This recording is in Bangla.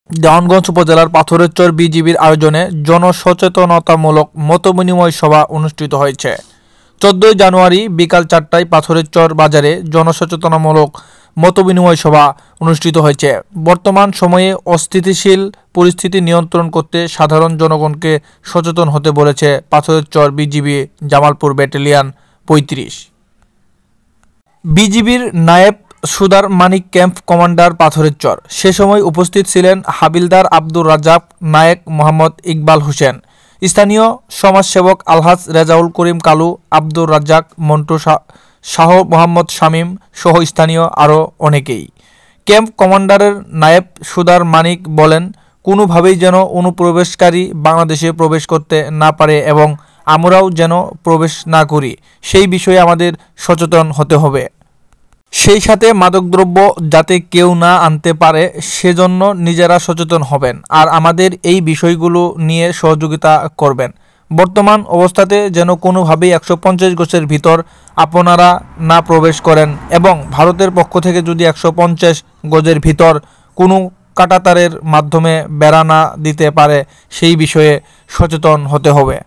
দেওয়ানগঞ্জ উপজেলার পাথরেরচর বিজিবির আয়োজনে জনসচেতনতামূলক মতবিনিময় সভা অনুষ্ঠিত হয়েছে। 14 জানুয়ারি বিকাল 4টায় পাথরেরচর বাজারে জনসচেতনতামূলক মতবিনিময় সভা অনুষ্ঠিত হয়েছে। বর্তমান সময়ে অস্থিতিশীল পরিস্থিতি নিয়ন্ত্রণ করতে সাধারণ জনগণকে সচেতন হতে বলেছে পাথরেরচর বিজিবি জামালপুর ব্যাটালিয়ন 35। বিজিবির নায়েব সুদার মানিক ক্যাম্প কমান্ডার পাথরেরচর। সে সময় উপস্থিত ছিলেন হাবিলদার আব্দুর রাজ্জাক, নায়েক মোহাম্মদ ইকবাল হোসেন, স্থানীয় সমাজসেবক আলহাজ রেজাউল করিম কালু, আব্দুর রাজ্জাক, মন্টু শাহ, মোহাম্মদ শামীম সহ স্থানীয় আরও অনেকেই। ক্যাম্প কমান্ডারের নায়েব সুদার মানিক বলেন, কোনোভাবেই যেন অনুপ্রবেশকারী বাংলাদেশে প্রবেশ করতে না পারে এবং আমরাও যেন প্রবেশ না করি, সেই বিষয়ে আমাদের সচেতন হতে হবে। সেই সাথে মাদকদ্রব্য যাতে কেউ না আনতে পারে সেজন্য নিজেরা সচেতন হবেন আর আমাদের এই বিষয়গুলো নিয়ে সহযোগিতা করবেন। বর্তমান অবস্থাতে যেন কোনোভাবেই 150 গজের ভিতর আপনারা না প্রবেশ করেন এবং ভারতের পক্ষ থেকে যদি 150 গজের ভিতর কোনো কাঁটাতারের মাধ্যমে বেড়া না দিতে পারে সেই বিষয়ে সচেতন হতে হবে।